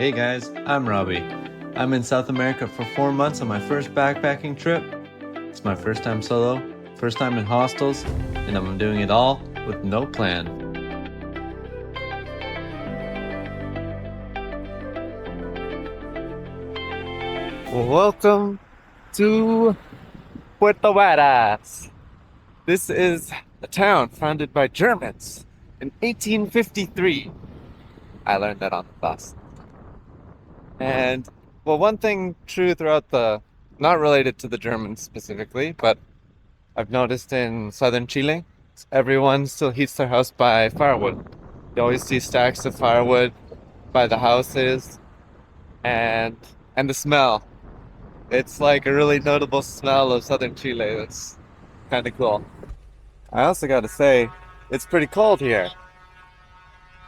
Hey guys, I'm Robbie. I'm in South America for 4 months on my first backpacking trip. It's my first time solo, first time in hostels, and I'm doing it all with no plan. Welcome to Puerto Varas. This is a town founded by Germans in 1853. I learned that on the bus. And, well, one thing true throughout not related to the Germans specifically, but I've noticed in southern Chile, everyone still heats their house by firewood. You always see stacks of firewood by the houses, and the smell. It's like a really notable smell of southern Chile. That's kind of cool. I also got to say, it's pretty cold here.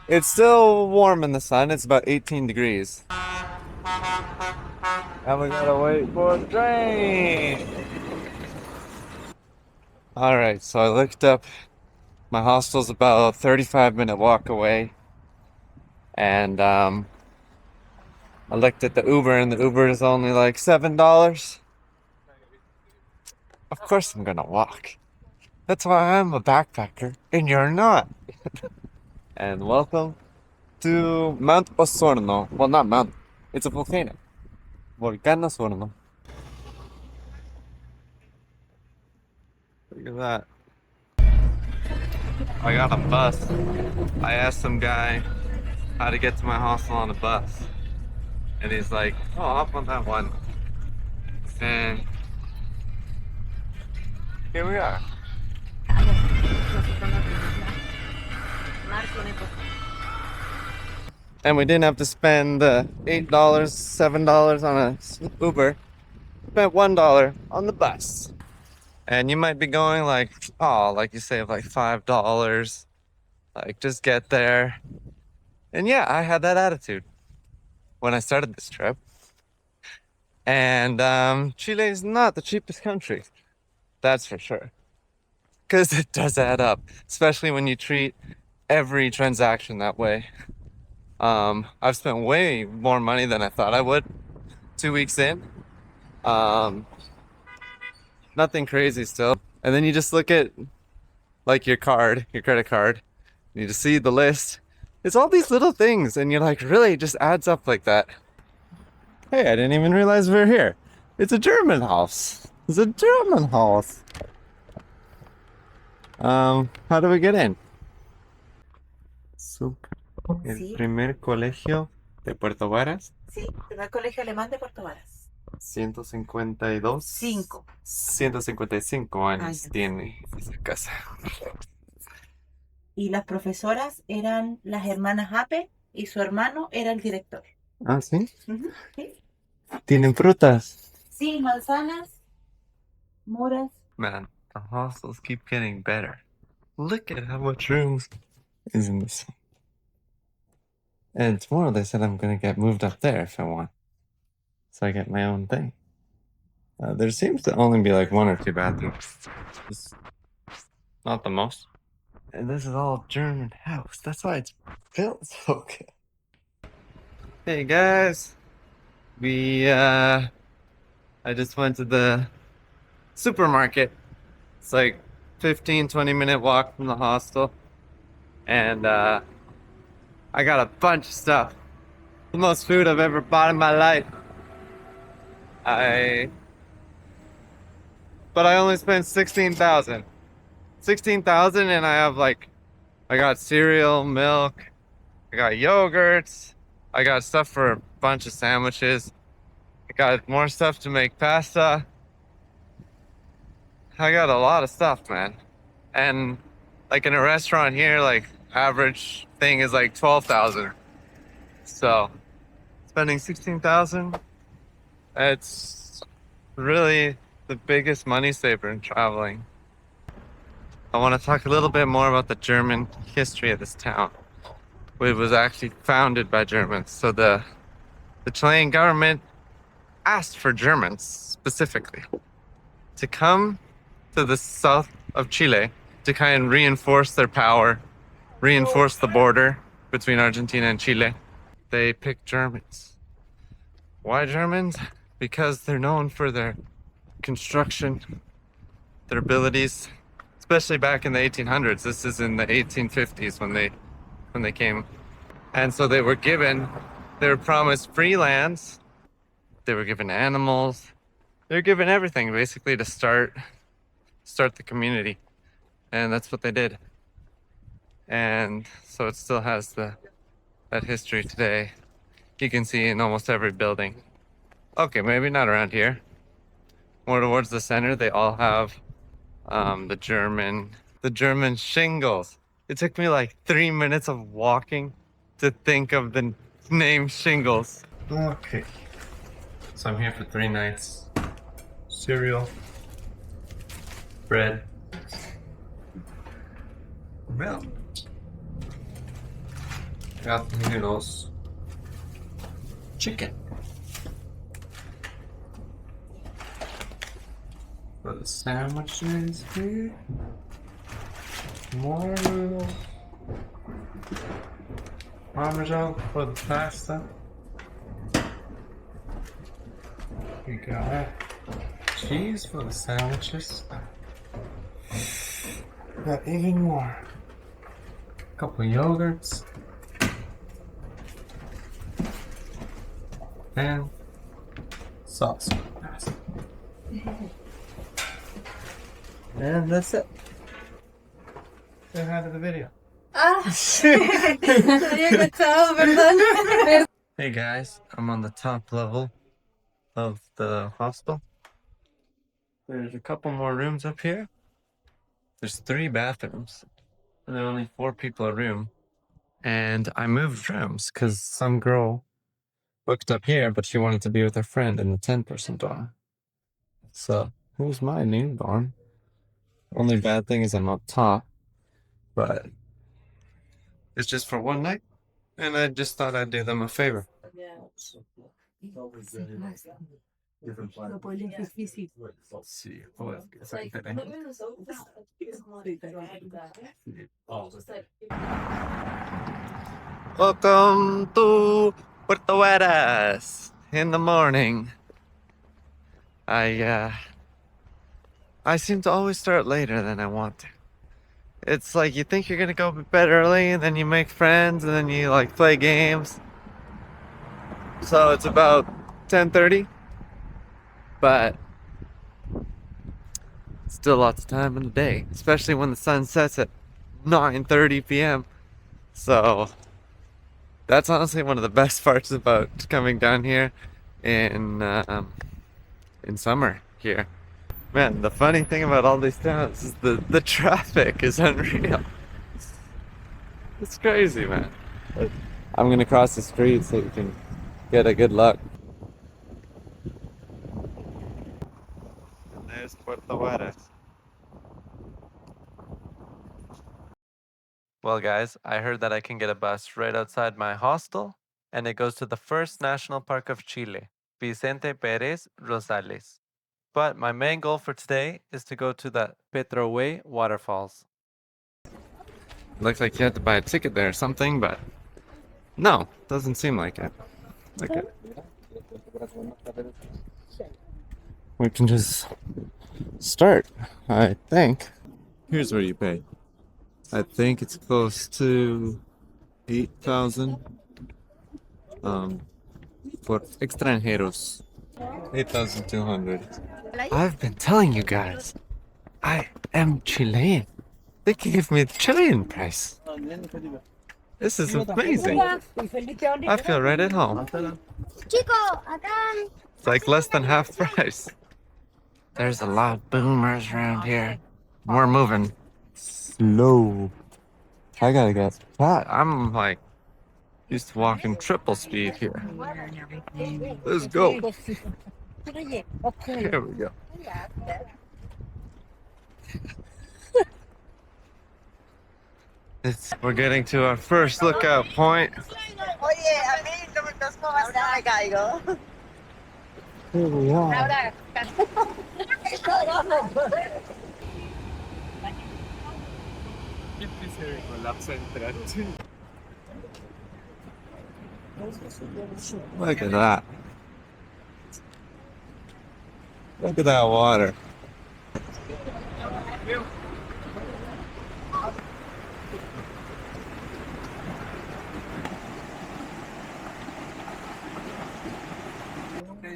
It's still warm in the sun. It's about 18 degrees. And we gotta wait for the train. Alright, so I looked up. My hostel's about a 35-minute walk away. And I looked at the Uber, and the Uber is only like $7. Of course I'm gonna walk. That's why I'm a backpacker, and you're not. And welcome to Mount Osorno. Well, not Mount. It's a volcano. Volcán Osorno. Look at that. I got a bus. I asked some guy how to get to my hostel on a bus. And he's like, oh, hop on that one. And here we are. And we didn't have to spend $8, $7 on a Uber. We spent $1 on the bus. And you might be going like, oh, like you save like $5. Like, just get there. And yeah, I had that attitude when I started this trip. And Chile is not the cheapest country. That's for sure. Because it does add up, especially when you treat every transaction that way. I've spent way more money than I thought I would 2 weeks in. Nothing crazy still. And then you just look at like your credit card, and you just see the list. It's all these little things, and you're like, really, it just adds up like that. Hey, I didn't even realize we were here. It's a German house. It's a German house. How do we get in? El Sí, primer colegio de Puerto Varas. sí, primer colegio alemán de Puerto Varas. 152. 155 años Años. tiene esa casa. Y las profesoras eran las hermanas Ape y su hermano era el director. Ah, ¿sí? ¿Sí? Tienen frutas. Sí, manzanas, moras. Man, the hostels keep getting better. Look at how much room is in this. And tomorrow they said I'm gonna get moved up there if I want. So I get my own thing. There seems to only be like 1 or 2 bathrooms. It's not the most. And this is all German house. That's why it's built so good. Hey guys. I just went to the supermarket. It's like 15-20 minute walk from the hostel. And I got a bunch of stuff. The most food I've ever bought in my life. But I only spent 16,000. 16,000, and I got cereal, milk, I got yogurts, I got stuff for a bunch of sandwiches, I got more stuff to make pasta. I got a lot of stuff, man. And like in a restaurant here, like average thing is like 12,000. So spending 16,000, it's really the biggest money saver in traveling. I want to talk a little bit more about the German history of this town. It was actually founded by Germans. So the Chilean government asked for Germans specifically to come to the south of Chile to kind of reinforce their power, reinforce the border between Argentina and Chile. they picked Germans. Why Germans? Because they're known for their construction, their abilities, especially back in the 1800s. This is in the 1850s when they came. And so they were promised free lands, they were given animals, they were given everything basically to start the community. And that's what they did. And so it still has that history today. You can see in almost every building. Okay, maybe not around here. More towards the center, they all have the German shingles. It took me like 3 minutes of walking to think of the name shingles. Okay. So I'm here for 3 nights. Cereal, bread, milk. Got the noodles, chicken. For the sandwiches here, more noodles, Parmesan for the pasta. We got cheese for the sandwiches. Got even more. A couple yogurts. And sauce for the pasta. And that's it. Say hi to the video. Hey guys, I'm on the top level of the hostel. There's a couple more rooms up here. There's 3 bathrooms. And there are only 4 people a room. And I moved rooms because some girl booked up here, but she wanted to be with her friend in the 10-person dorm. So here's my new dorm. Only bad thing is I'm up top, but it's just for 1 night. And I just thought I'd do them a favor. Sí, welcome to Puerto Varas in the morning. I seem to always start later than I want to. It's like you think you're gonna go to bed early and then you make friends and then you like play games. So it's about 10:30, but still lots of time in the day, especially when the sun sets at 9:30 p.m. So that's honestly one of the best parts about coming down here in summer here. Man, the funny thing about all these towns is the traffic is unreal. It's crazy, man. I'm gonna cross the street so you can get a good look. And there's Puerto Varas. Well, guys, I heard that I can get a bus right outside my hostel, and it goes to the first national park of Chile, Vicente Pérez Rosales. But my main goal for today is to go to the Petrohué Waterfalls. Looks like you have to buy a ticket there or something, but no, doesn't seem like it. Okay. We can just start, I think. Here's where you pay. I think it's close to 8,000 for extranjeros. 8,200. I've been telling you guys, I am Chilean. They gave me the Chilean price. This is amazing. I feel right at home. It's like less than half price. There's a lot of boomers around here. We're moving slow. I gotta get fat. I'm like used to walking triple speed here. Let's go. Here we go. We're getting to our first lookout point. Here we are. Look at that. Look at that water.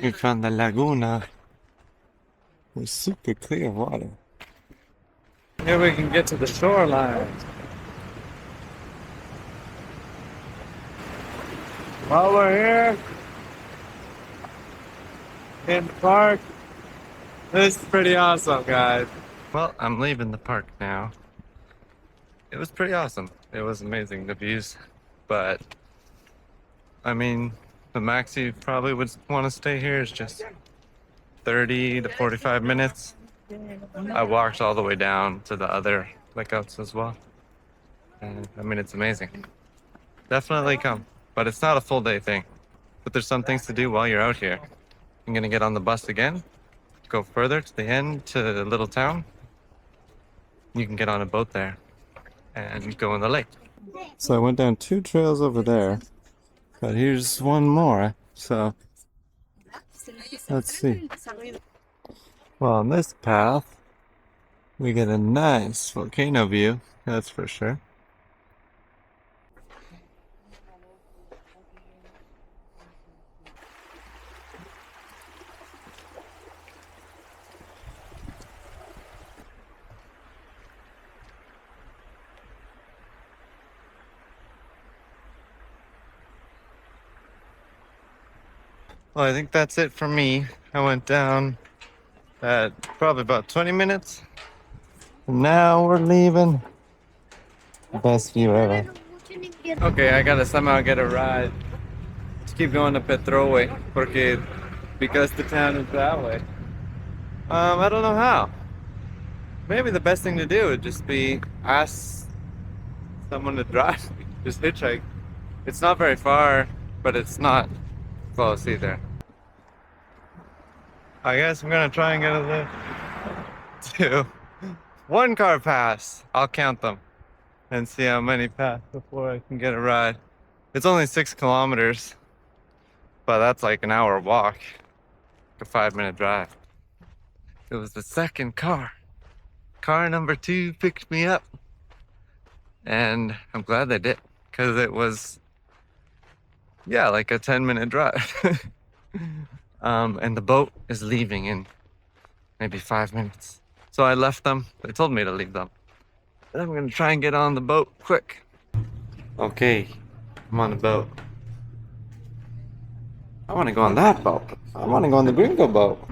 We found the laguna with super clear water. Here we can get to the shoreline. While we're here in the park, this is pretty awesome, guys. Well, I'm leaving the park now. It was pretty awesome. It was amazing, the views. But, I mean, the max you probably would want to stay here is just 30 to 45 minutes. I walked all the way down to the other lookouts as well. And, I mean, it's amazing. Definitely come. But it's not a full day thing. But there's some things to do while you're out here. I'm gonna get on the bus again, go further to the end to the little town. You can get on a boat there and go in the lake. So I went down 2 trails over there, but here's one more. So let's see. Well, on this path, we get a nice volcano view, that's for sure. Well, I think that's it for me. I went down at probably about 20 minutes. And now we're leaving. Best view ever. Okay, I gotta somehow get a ride to keep going to Petrohué because the town is that way. I don't know how. Maybe the best thing to do would just be ask someone to drive me. Just hitchhike. It's not very far, but it's not close either. I guess I'm gonna try and get a lift to 1 car pass. I'll count them and see how many pass before I can get a ride. It's only 6 kilometers, but that's like an hour walk, like a 5-minute drive. It was the second car. Car number 2 picked me up, and I'm glad they did, because it was, yeah, like a 10-minute drive. And the boat is leaving in maybe 5 minutes. So I left them. They told me to leave them. But I'm gonna try and get on the boat quick. Okay, I'm on the boat. I wanna go on that boat. I wanna go on the gringo boat.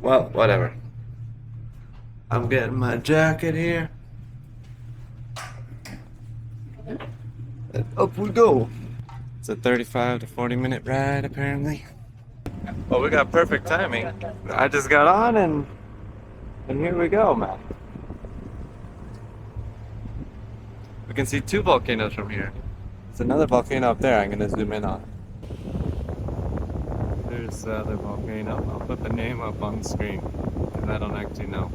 Well, whatever. I'm getting my jacket here. And up we go. It's a 35 to 40-minute ride, apparently. Well, we got perfect timing. I just got on and here we go, man. We can see 2 volcanoes from here. There's another volcano up there I'm gonna zoom in on. There's the other volcano. I'll put the name up on the screen, because I don't actually know.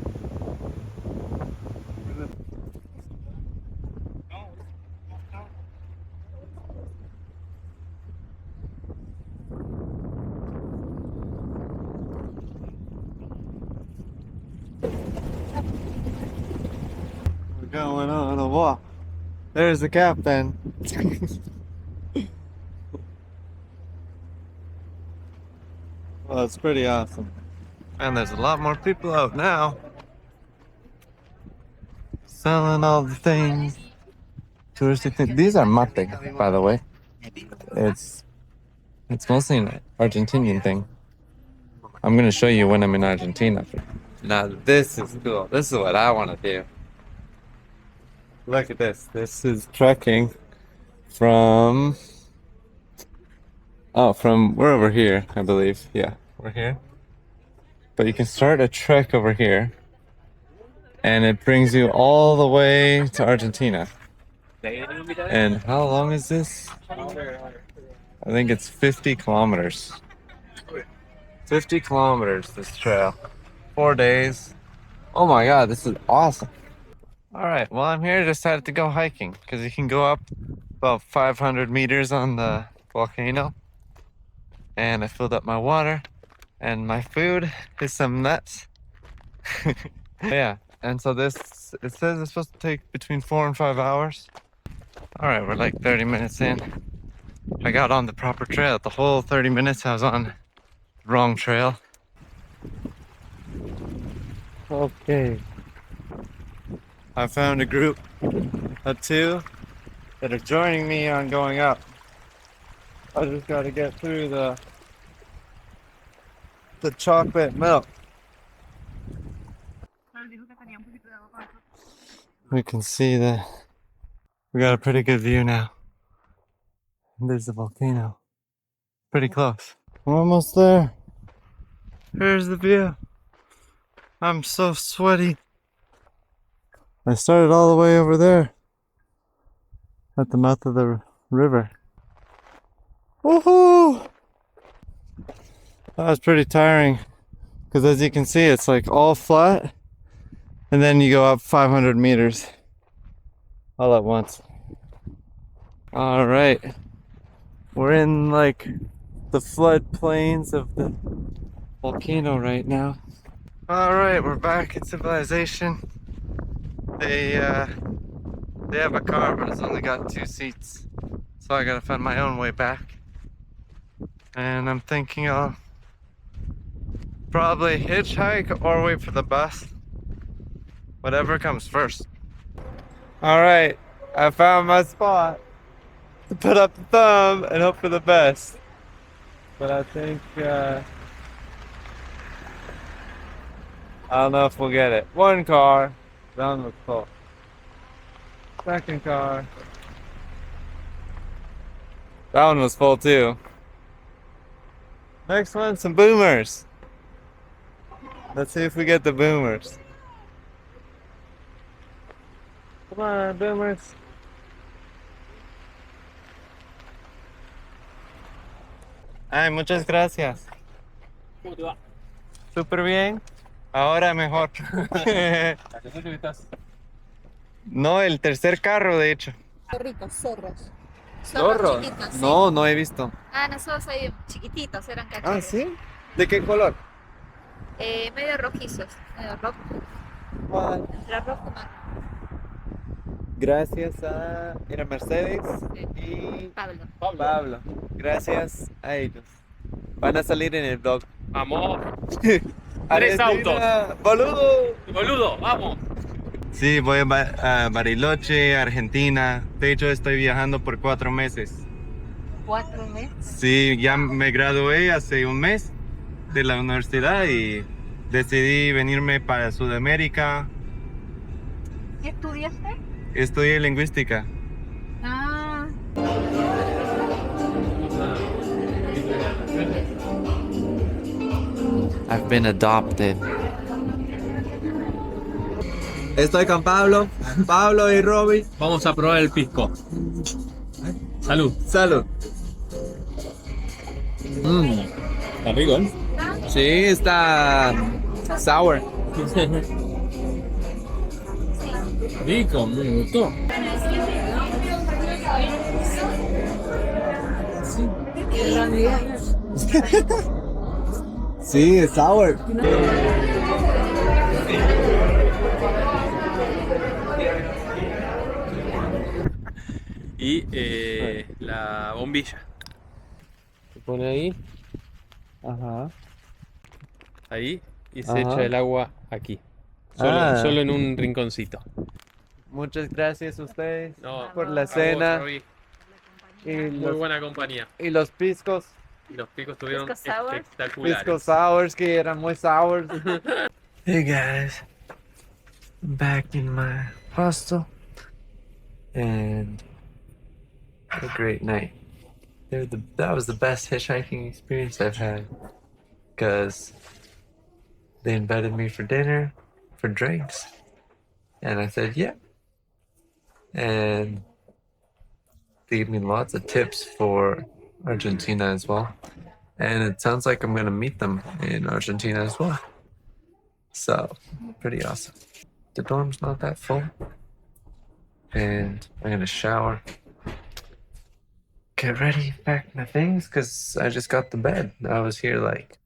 Going on a walk. There's the captain. Well, it's pretty awesome. And there's a lot more people out now. Selling all the things. Touristic things. These are mate, by the way. It's mostly an Argentinian thing. I'm gonna show you when I'm in Argentina. Now this is cool. This is what I want to do. Look at this. This is trekking from... Oh, we're over here, I believe. Yeah, we're here. But you can start a trek over here, and it brings you all the way to Argentina. And how long is this? I think it's 50 kilometers. 50 kilometers, this trail. 4 days. Oh my god, this is awesome. Alright, well I'm here, decided to go hiking, because you can go up about 500 meters on the volcano. And I filled up my water. And my food is some nuts. Yeah, and so it says it's supposed to take between 4 and 5 hours. All right, we're like 30 minutes in. I got on the proper trail. The whole 30 minutes I was on the wrong trail. Okay. I found a group of 2 that are joining me on going up. I just gotta get through the chocolate milk. We can see we got a pretty good view now. There's the volcano. Pretty close. We're almost there. Here's the view. I'm so sweaty. I started all the way over there at the mouth of the river. Woohoo! That was pretty tiring because as you can see, it's like all flat and then you go up 500 meters all at once. All right. We're in like the floodplains of the volcano right now. All right, we're back in civilization. They have a car, but it's only got 2 seats, so I gotta find my own way back. And I'm thinking I'll probably hitchhike or wait for the bus. Whatever comes first. All right, I found my spot to put up the thumb and hope for the best. But I think I don't know if we'll get it. 1 car, that one looks full. 2nd car. That one was full too. Next one, some boomers. Let's see if we get the boomers. Come on, boomers. Ay, muchas gracias. ¿Cómo te va? Súper bien. Ahora mejor. ¿Dónde estás? No, el tercer carro, de hecho. Zorritos, zorros. ¿Zorros? Chiquitos, sí. No, no he visto. Ah, nosotros ahí chiquititos, eran cachorros. Ah, ¿sí? ¿De qué color? Medio rojizos, medio rojo. ¿Cuál? Entre rojo y marrón. Gracias a... Era Mercedes y Pablo. Pablo. Gracias a ellos. Van a salir en el vlog. Vamos. 3 Argentina, autos. ¡Boludo! Boludo, vamos. Sí, voy a Bariloche, Argentina. De hecho, estoy viajando por 4 meses. 4 meses. Sí, ya me gradué hace un mes de la universidad y decidí venirme para Sudamérica. ¿Qué estudiaste? Estudié lingüística. Ah. I've been adopted. Estoy con Pablo y Robbie. Vamos a probar el pisco. Salud. Salud. Está rico, ¿eh? Sí, está sour. Rico, me gustó. Sí, es sour. Y la bombilla. Se pone ahí, Ajá. ahí, y se Ajá. echa el agua aquí. Solo, Ah. solo en un rinconcito. Muchas gracias a ustedes No, por la a vos, cena Robbie. y Muy buena compañía. los piscos. Y los picos estuvieron Pisco sour. espectaculares. Pisco sours que eran muy sours. Hey guys, I'm back in my hostel and a great night. That was the best hitchhiking experience I've had because they invited me for dinner, for drinks, and I said yeah. And they gave me lots of tips for Argentina as well. And it sounds like I'm gonna meet them in Argentina as well. So, pretty awesome. The dorm's not that full. And I'm gonna shower get ready, pack my things, because I just got to bed. I was here like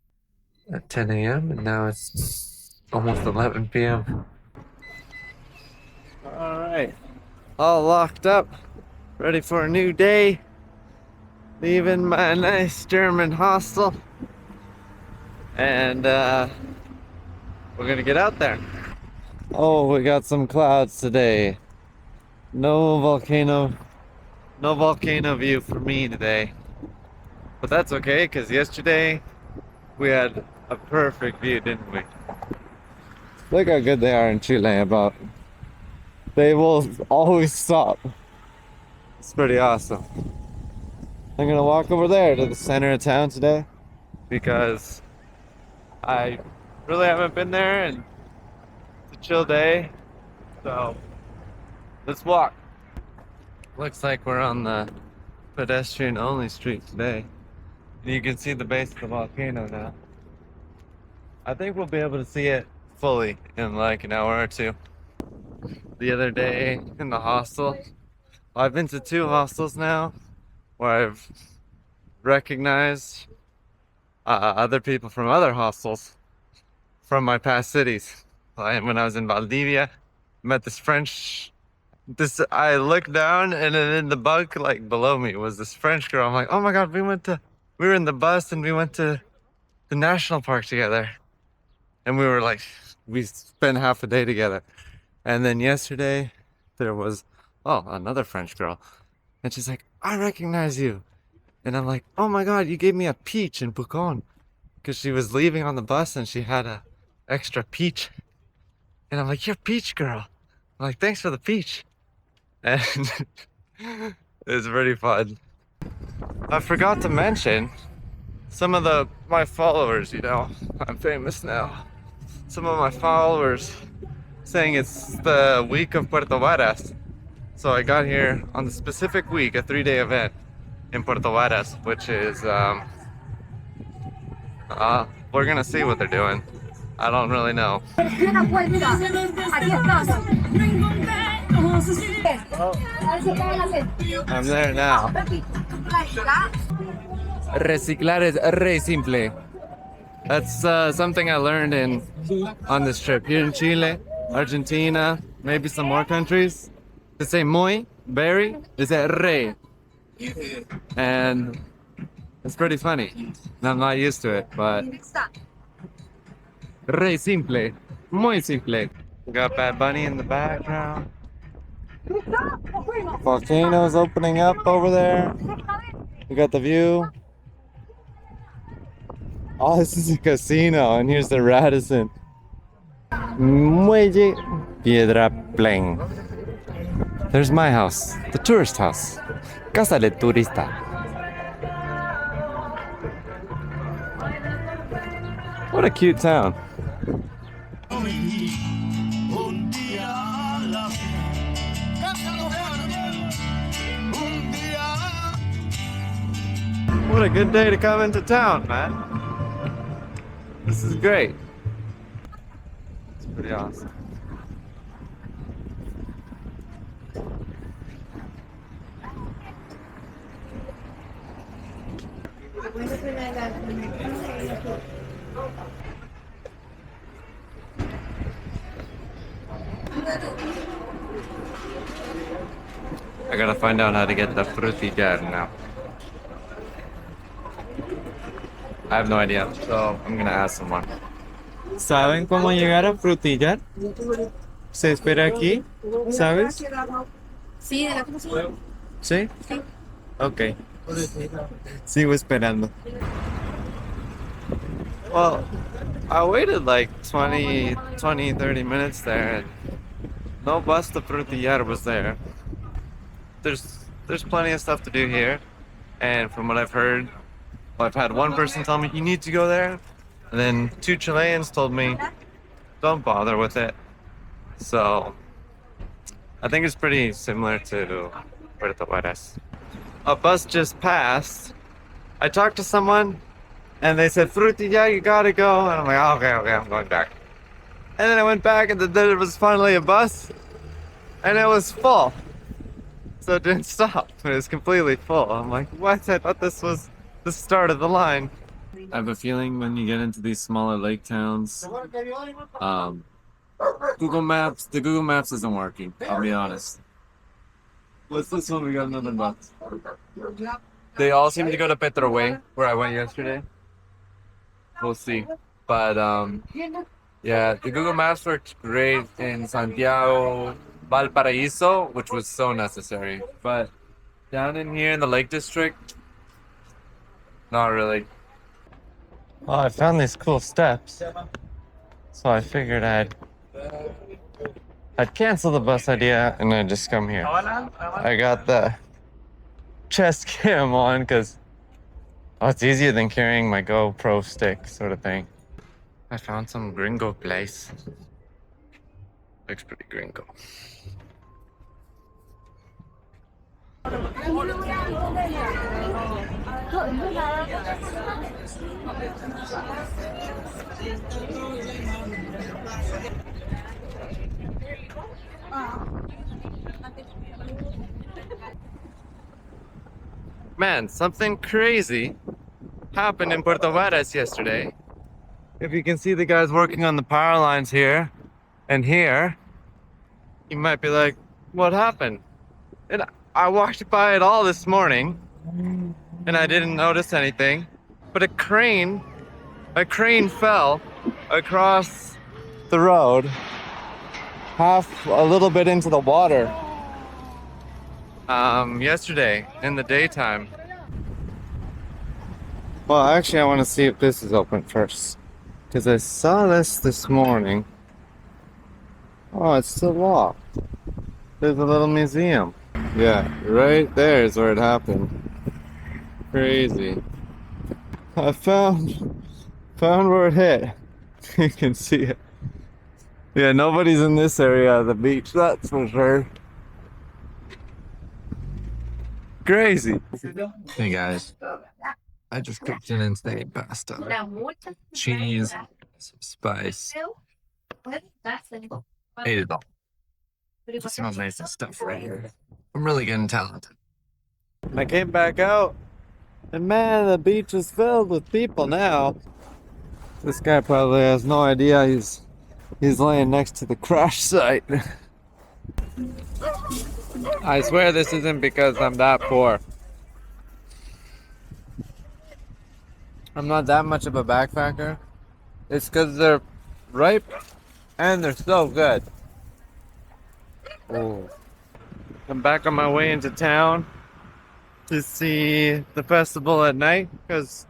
at 10 a.m. and now it's almost 11 p.m. All right, all locked up, ready for a new day. Leaving my nice German hostel, and we're gonna get out there. Oh, we got some clouds today. No volcano view for me today. But that's okay, because yesterday we had a perfect view, didn't we? Look how good they are in Chile about. They will always stop. It's pretty awesome. I'm gonna walk over there to the center of town today because I really haven't been there and it's a chill day. So let's walk. Looks like we're on the pedestrian only street today. And you can see the base of the volcano now. I think we'll be able to see it fully in like an hour or two. The other day in the hostel, I've been to 2 hostels now where I've recognized other people from other hostels from my past cities. Like when I was in Valdivia, met this French. I looked down and then in the bunk like below me was this French girl. I'm like, oh my god, we were in the bus and we went to the national park together, and we spent half a day together. And then yesterday there was another French girl, and she's like, I recognize you. And I'm like, oh my god, you gave me a peach in Pucón. Because she was leaving on the bus and she had a extra peach. And I'm like, you're Peach Girl. I'm like, thanks for the peach. And it was pretty fun. I forgot to mention some of my followers, I'm famous now. Some of my followers saying it's the week of Puerto Varas. So I got here on the specific week, a 3-day event in Puerto Varas, which is, we're gonna see what they're doing. I don't really know. I'm there now. Reciclar es re simple. That's something I learned on this trip. Here in Chile, Argentina, maybe some more countries. To say muy, very, is a re. And it's pretty funny. And I'm not used to it, but re simple, muy simple. We got Bad Bunny in the background. Volcanoes opening up over there. We got the view. Oh, this is a casino, and here's the Radisson. Muelle Piedra Plain. There's my house, the tourist house. Casa de Turista. What a cute town. What a good day to come into town, man. This is great. It's pretty awesome. I gotta find out how to get the frutillar now. I have no idea, so I'm gonna ask someone. ¿Saben cómo llegar a frutillar? ¿Se espera aquí? ¿Sabes? Sí, de la cocina. ¿Sí? Ok. Sigo esperando. Well, I waited like 30 minutes there and no bus to Frutillar was there. There's plenty of stuff to do here, and from what I've heard, I've had one person tell me you need to go there, and then 2 Chileans told me don't bother with it. So I think it's pretty similar to Puerto Varas. A bus just passed. I talked to someone and they said, Frutillar, you gotta go. And I'm like, okay, I'm going back. And then I went back and there was finally a bus and it was full. So it didn't stop. It was completely full. I'm like, what? I thought this was the start of the line. I have a feeling when you get into these smaller lake towns, the Google Maps isn't working, I'll be honest. What's this one? We got another bus. They all seem to go to Petrohué, where I went yesterday. We'll see. But, yeah, the Google Maps worked great in Santiago, Valparaíso, which was so necessary. But down in here in the Lake District, not really. Well, I found these cool steps, so I figured I'd cancel the bus idea and I'd just come here. I got the chest cam on because it's easier than carrying my GoPro stick sort of thing. I found some gringo place. Looks pretty gringo. Man, something crazy happened in Puerto Varas yesterday. If you can see the guys working on the power lines here and here, you might be like, what happened? And I walked by it all this morning and I didn't notice anything, but a crane fell across the road, a little bit into the water, yesterday in the daytime. Well, actually, I want to see if this is open first, because I saw this morning. Oh, it's still locked. There's a little museum. Yeah, right there is where it happened. Crazy. I found where it hit. You can see it. Yeah, nobody's in this area of the beach, that's for sure. Crazy. Hey guys, I just cooked an insane pasta. Cheese, some spice. Ate it all. Some amazing stuff right here. I'm really getting talented. I came back out, and man, the beach is filled with people now. This guy probably has no idea he's laying next to the crash site. I swear this isn't because I'm that poor. I'm not that much of a backpacker. It's because they're ripe and they're so good. Oh. I'm back on my way into town to see the festival at night because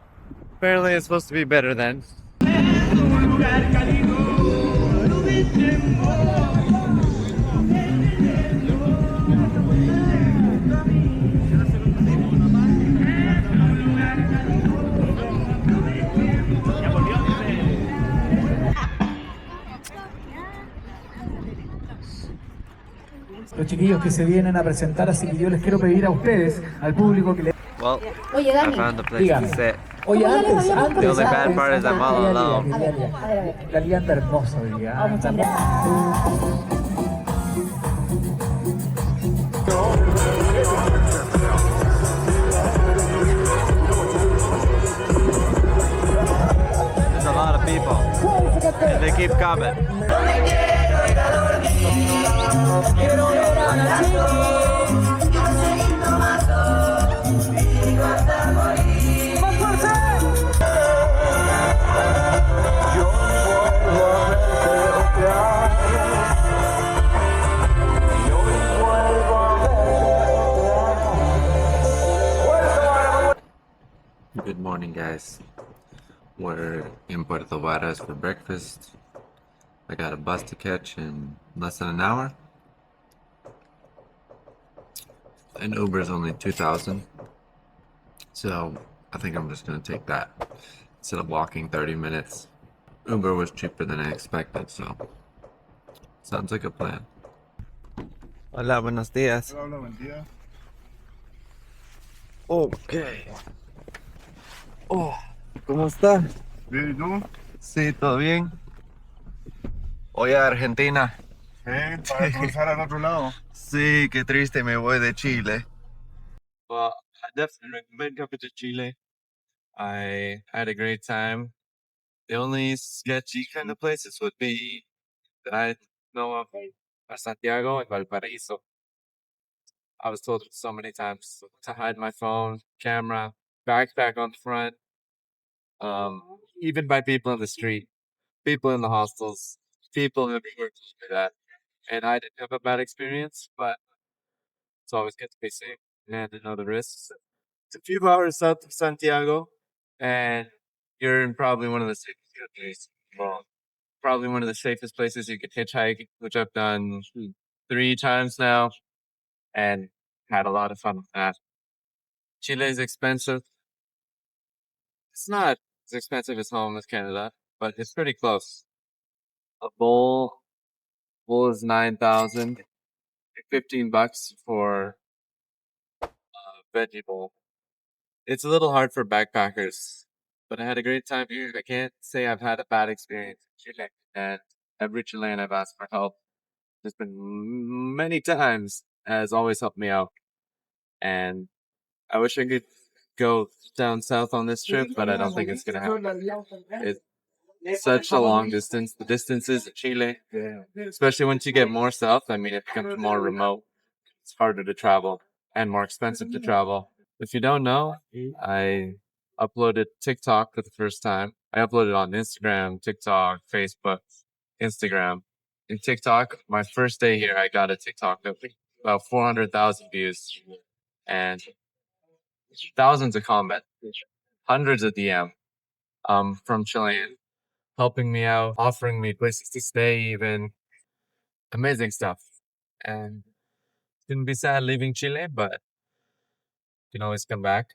apparently it's supposed to be better then. Los chiquillos que se vienen a presentar, así que yo les quiero pedir a ustedes, al público que le... Well, Oye, I Dani, found the place Dígame. to sit. Oye, antes, The only bad part is I'm all alone. La liga está hermosa hoy día. muchas gracias. There's a lot of people. And they keep coming. Good morning, guys. We're in Puerto Varas for breakfast. I got a bus to catch in less than an hour. And Uber's only 2,000. So I think I'm just gonna take that instead of walking 30 minutes. Uber was cheaper than I expected, so sounds like a plan. Hola, buenos días. Hola, buen día. Okay. Oh, ¿cómo está? Bien, ¿y tú? Sí, todo bien. Voy a Argentina. Para cruzar al otro lado. Sí, qué triste, me voy de Chile. Well, I definitely recommend coming to Chile. I had a great time. The only sketchy kind of places would be that I know of are Santiago and Valparaiso. I was told so many times to hide my phone, camera, backpack on the front, even by people in the street, people in the hostels, people everywhere told me that. And I didn't have a bad experience, but it's always good to be safe and to know the risks. It's a few hours south of Santiago, and you're in probably one of the safest countries. Well, probably one of the safest places you could hitchhike, which I've done 3 times now, and had a lot of fun with that. Chile is expensive. It's not as expensive as home as Canada, but it's pretty close. A bowl is 9,000, $15 for a veggie bowl. It's a little hard for backpackers, but I had a great time here. I can't say I've had a bad experience in Chile. And every Chilean I've asked for help, there's been many times, has always helped me out. And I wish I could go down south on this trip, but I don't think it's gonna happen. It's such a long distance. The distances in Chile, especially once you get more south, I mean, it becomes more remote. It's harder to travel and more expensive to travel. If you don't know, I uploaded TikTok for the first time. I uploaded on Instagram, TikTok, Facebook, Instagram. In TikTok, my first day here, I got a TikTok of about 400,000 views and thousands of comments, hundreds of DM from Chilean, helping me out, offering me places to stay, even amazing stuff. And it's gonna be sad leaving Chile, but you can always come back.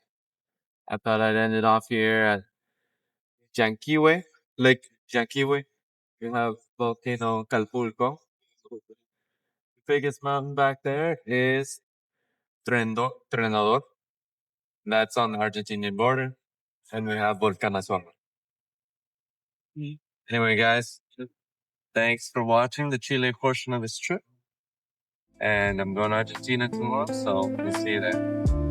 I thought I'd end it off here at Llanquihue, Lake Llanquihue. You have volcano Calpulco. The biggest mountain back there is Trenador. That's on the Argentinian border. And we have Volcán Osorno. Anyway, guys, thanks for watching the Chile portion of this trip. And I'm going to Argentina tomorrow, so we'll see you there.